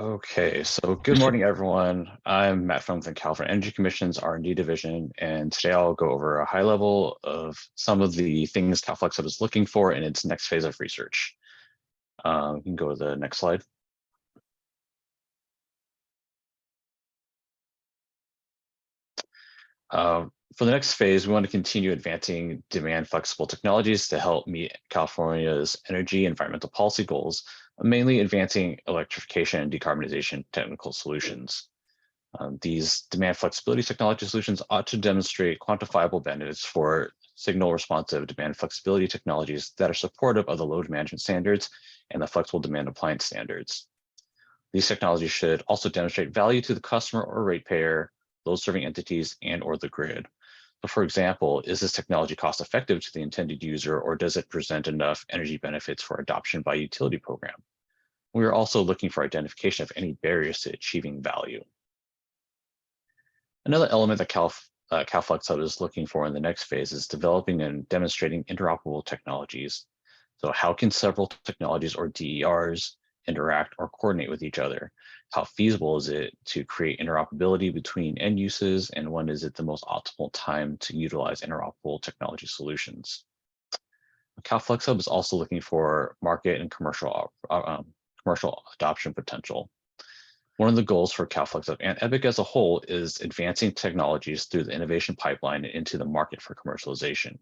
Okay, so good morning, everyone. I'm Matt from the California Energy Commission's R&D division, and today I'll go over a high level of some of the things CalFlexHub is looking for in its next phase of research. You can go to the next slide. For the next phase, we want to continue advancing demand flexible technologies to help meet California's energy and environmental policy goals, mainly advancing electrification and decarbonization technical solutions. These demand flexibility technology solutions ought to demonstrate quantifiable benefits for signal responsive demand flexibility technologies that are supportive of the load management standards and the flexible demand appliance standards. These technologies should also demonstrate value to the customer or ratepayer, load serving entities, and or the grid. So for example, is this technology cost effective to the intended user, or does it present enough energy benefits for adoption by utility program? We are also looking for identification of any barriers to achieving value. Another element that CalFlexHub is looking for in the next phase is developing and demonstrating interoperable technologies. So how can several technologies or DERs interact or coordinate with each other? How feasible is it to create interoperability between end uses, and when is it the most optimal time to utilize interoperable technology solutions? CalFlexHub is also looking for market and commercial adoption potential. One of the goals for CalFlexHub and EPIC as a whole is advancing technologies through the innovation pipeline into the market for commercialization.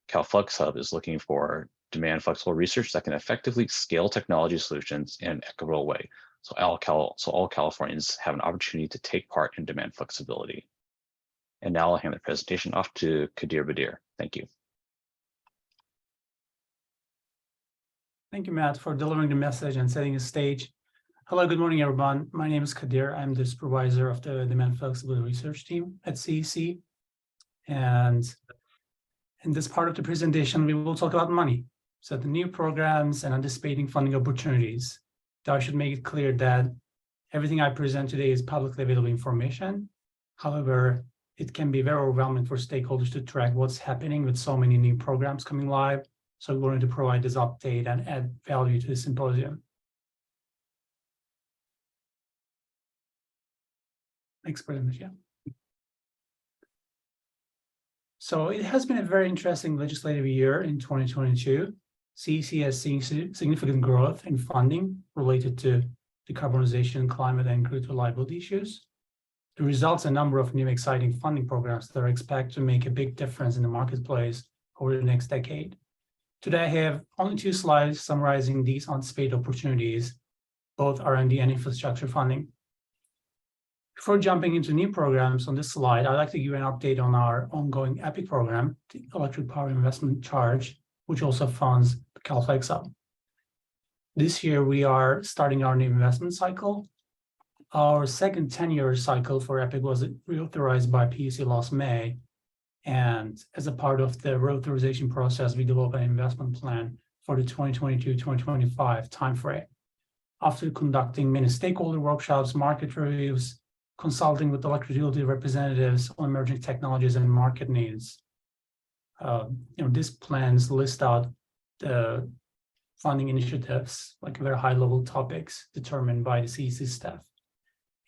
CalFlexHub is looking for demand flexible research that can effectively scale technology solutions in an equitable way, so all Californians have an opportunity to take part in demand flexibility. And now I'll hand the presentation off to Kadir Badir. Thank you. Thank you, Matt, for delivering the message and setting the stage. Hello, good morning, everyone. My name is Kadir. I'm the supervisor of the Demand Flexibility Research Team at CEC. And in this part of the presentation, we will talk about money. So the new programs and anticipating funding opportunities. I should make it clear that everything I present today is publicly available information. However, it can be very overwhelming for stakeholders to track what's happening with so many new programs coming live. So we wanted to provide this update and add value to the symposium. Next present, yeah. So it has been a very interesting legislative year in 2022. CEC has seen significant growth in funding related to decarbonization, climate, and grid reliability issues. The results in a number of new exciting funding programs that are expected to make a big difference in the marketplace over the next decade. Today, I have only 2 slides summarizing these anticipated opportunities, both R&D and infrastructure funding. Before jumping into new programs on this slide, I'd like to give you an update on our ongoing EPIC program, the Electric Power Investment Charge, which also funds CalFlexHub. This year, we are starting our new investment cycle. Our second 10-year cycle for EPIC was reauthorized by PUC last May. And as a part of the reauthorization process, we developed an investment plan for the 2022-2025 timeframe. After conducting many stakeholder workshops, market reviews, consulting with electric utility representatives on emerging technologies and market needs. These plans list out the funding initiatives, like very high-level topics determined by the CEC staff.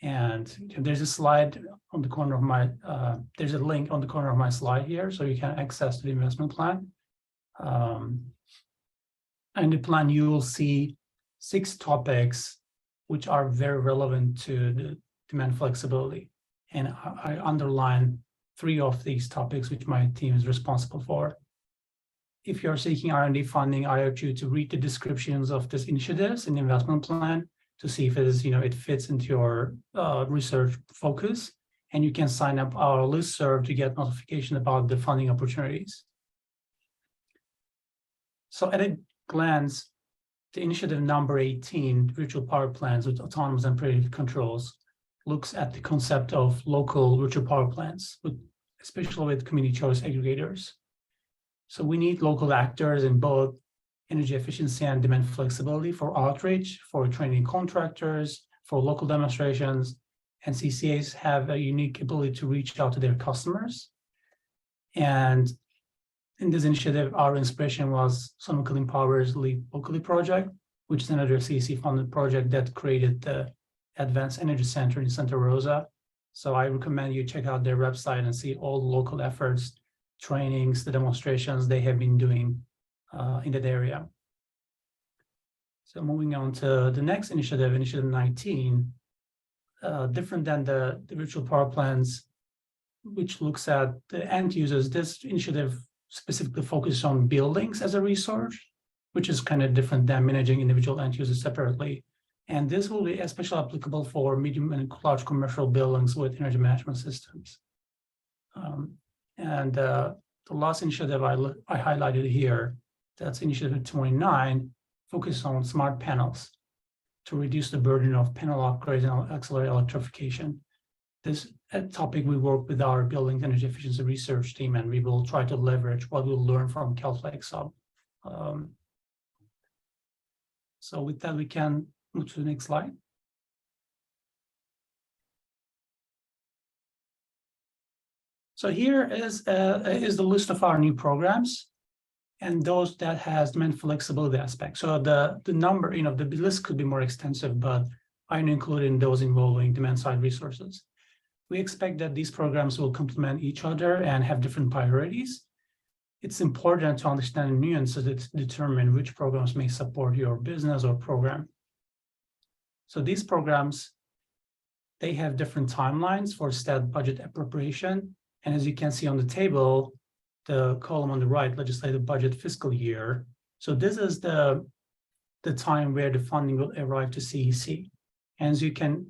And there's a slide on the corner of my, there's a link on the corner of my slide here, so you can access the investment plan. And the plan, you will see 6 topics which are very relevant to the demand flexibility. And I underline 3 of these topics which my team is responsible for. If you're seeking R&D funding, I urge you to read the descriptions of these initiatives in the investment plan to see if it is, it fits into your research focus. And you can sign up our listserv to get notification about the funding opportunities. So at a glance, the initiative number 18, virtual power plants with autonomous and predictive controls, looks at the concept of local virtual power plants, especially with community choice aggregators. So we need local actors in both energy efficiency and demand flexibility for outreach, for training contractors, for local demonstrations, and CCAs have a unique ability to reach out to their customers. And in this initiative, our inspiration was Sonoma Clean Power's Leap Locally project, which is another CEC-funded project that created the Advanced Energy Center in Santa Rosa. So I recommend you check out their website and see all the local efforts, trainings, the demonstrations they have been doing in that area. So moving on to the next initiative, Initiative 19, different than the virtual power plants, which looks at the end users. This initiative specifically focuses on buildings as a resource, which is kind of different than managing individual end users separately. And this will be especially applicable for medium and large commercial buildings with energy management systems. The last initiative I highlighted here, that's Initiative 29, focused on smart panels to reduce the burden of panel upgrades and accelerate electrification. This topic we work with our building energy efficiency research team, and we will try to leverage what we'll learn from CalFlex Hub. So with that, we can move to the next slide. So here is the list of our new programs and those that has demand flexibility aspect. So the number, the list could be more extensive, but I'm including those involving demand side resources. We expect that these programs will complement each other and have different priorities. It's important to understand the nuances to determine which programs may support your business or program. So these programs, they have different timelines for stat budget appropriation. And as you can see on the table, the column on the right, legislative budget fiscal year. So this is the time where the funding will arrive to CEC. And as you can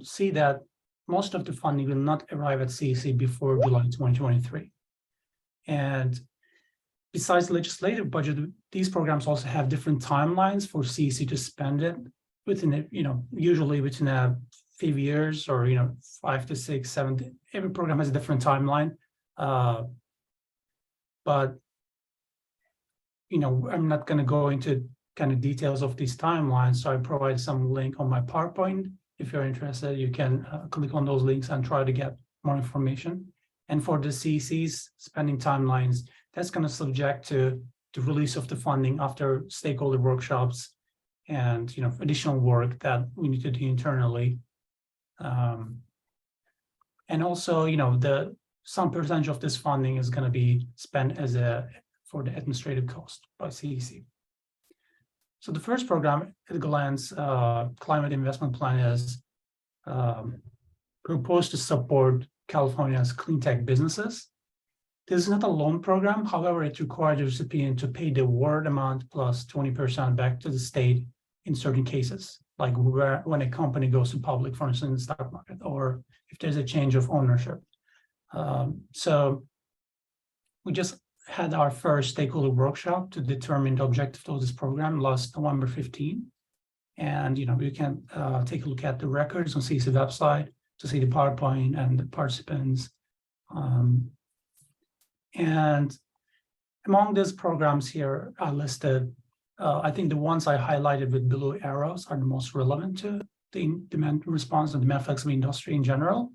see that most of the funding will not arrive at CEC before July 2023. And besides the legislative budget, these programs also have different timelines for CEC to spend it within, usually within a few years or, 5 to 6, 7, every program has a different timeline. But, I'm not going to go into kind of details of these timelines. So I provide some link on my PowerPoint. If you're interested, you can click on those links and try to get more information. And for the CEC's spending timelines, that's going to subject to the release of the funding after stakeholder workshops and additional work that we need to do internally. And also, some percentage of this funding is going to be spent for the administrative cost by CEC. So the first program at a glance, Climate Investment Plan, is proposed to support California's clean tech businesses. This is not a loan program. However, it requires the recipient to pay the award amount plus 20% back to the state in certain cases, like when a company goes to public, for instance, in the stock market, or if there's a change of ownership. So we just had our first stakeholder workshop to determine the objective of this program last November 15. And, you can take a look at the records on CEC website to see the PowerPoint and the participants. And among these programs here I listed, I think the ones I highlighted with blue arrows are the most relevant to the demand response and demand flexible industry in general.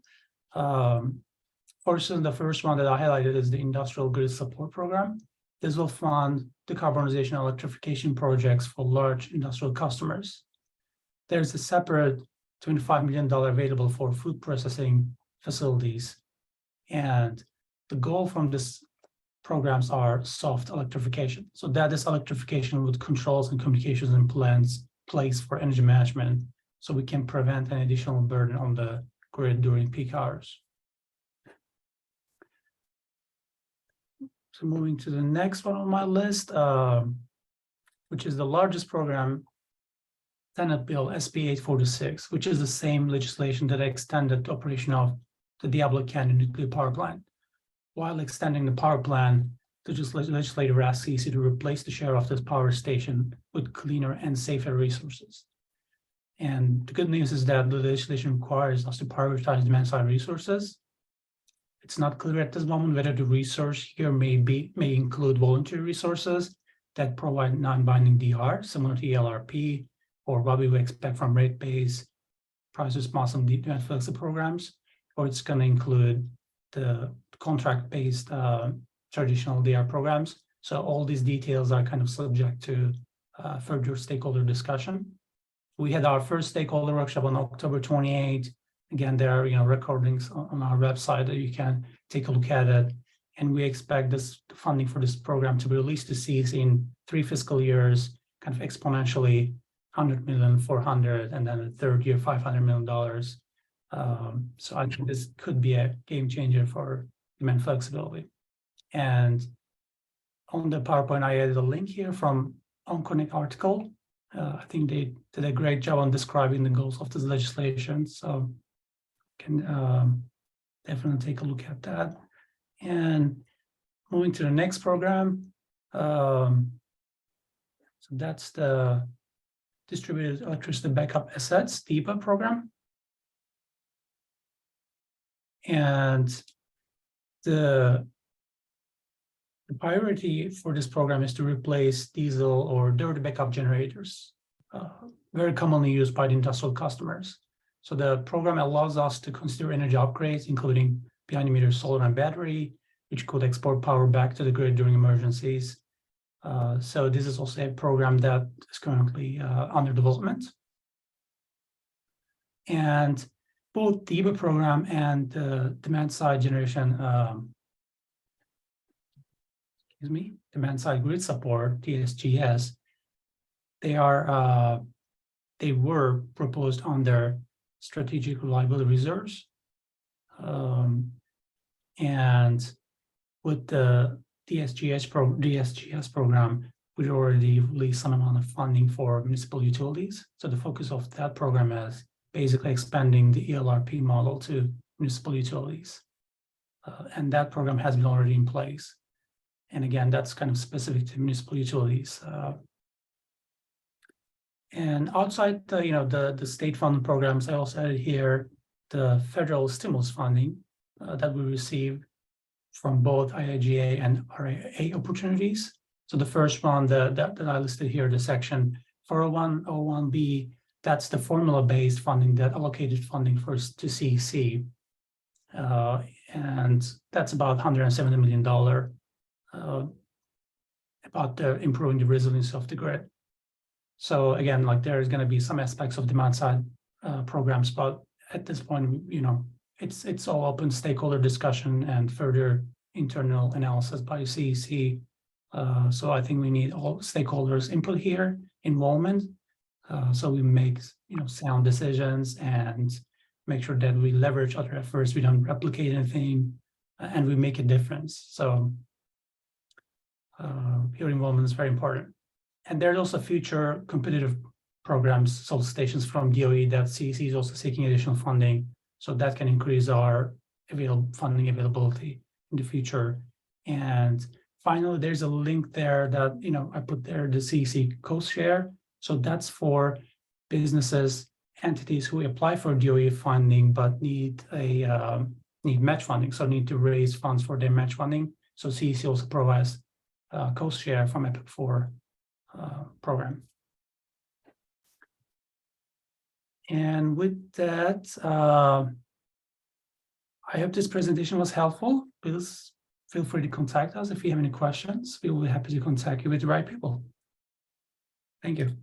For instance, the first one that I highlighted is the Industrial Grid Support Program. This will fund decarbonization and electrification projects for large industrial customers. There's a separate $25 million available for food processing facilities. And the goal from this programs are soft electrification. So that is electrification with controls and communications in place for energy management, so we can prevent an additional burden on the grid during peak hours. So moving to the next one on my list, which is the largest program, Senate Bill SB 846, which is the same legislation that extended the operation of the Diablo Canyon nuclear power plant. While extending the power plant, the legislature asked CEC to replace the share of this power station with cleaner and safer resources. And the good news is that the legislation requires us to prioritize demand-side resources. It's not clear at this moment whether the resource here may include voluntary resources that provide non-binding DR, similar to ELRP, or what we would expect from rate-based price response and demand flexible programs, or it's going to include the contract-based traditional DR programs. So all these details are kind of subject to further stakeholder discussion. We had our first stakeholder workshop on October 28th. Again, there are recordings on our website that you can take a look at it. And we expect this funding for this program to be released to CEC in 3 fiscal years, kind of exponentially, 100 million, 400, and then the third year, $500 million. So I think this could be a game changer for demand flexibility. And on the PowerPoint, I added a link here from OnConnect article. I think they did a great job on describing the goals of this legislation. So can definitely take a look at that. And moving to the next program. So that's the Distributed Electricity Backup Assets, DEBA program. And the priority for this program is to replace diesel or dirty backup generators, very commonly used by the industrial customers. So the program allows us to consider energy upgrades, including behind-the-meter solar and battery, which could export power back to the grid during emergencies. So this is also a program that is currently under development. And both the DEBA program and the demand-side generation, demand-side grid support, DSGS, they were proposed under strategic reliability reserves. And with the DSGS program, we already released some amount of funding for municipal utilities. So the focus of that program is basically expanding the ELRP model to municipal utilities. And that program has been already in place. And again, that's kind of specific to municipal utilities. And outside the state funded programs, I also added here the federal stimulus funding that we receive from both IIJA and RIA opportunities. So the first one that I listed here, the section 40101B, that's the formula-based funding that allocated funding first to CEC. And that's about $170 million about improving the resilience of the grid. So again, like there's going to be some aspects of demand side programs, but at this point, it's all open stakeholder discussion and further internal analysis by CEC. So I think we need all stakeholders' input here, involvement, so we make sound decisions and make sure that we leverage other efforts, we don't replicate anything, and we make a difference. So your involvement is very important. And there's also future competitive programs, solicitations from DOE that CEC is also seeking additional funding, so that can increase our funding availability in the future. And finally, there's a link there that I put there, the CEC cost share. So that's for businesses, entities who apply for DOE funding but need match funding, so need to raise funds for their match funding. So CEC also provides cost share from EPIC 4 program. And with that, I hope this presentation was helpful. Please feel free to contact us if you have any questions. We will be happy to contact you with the right people. Thank you.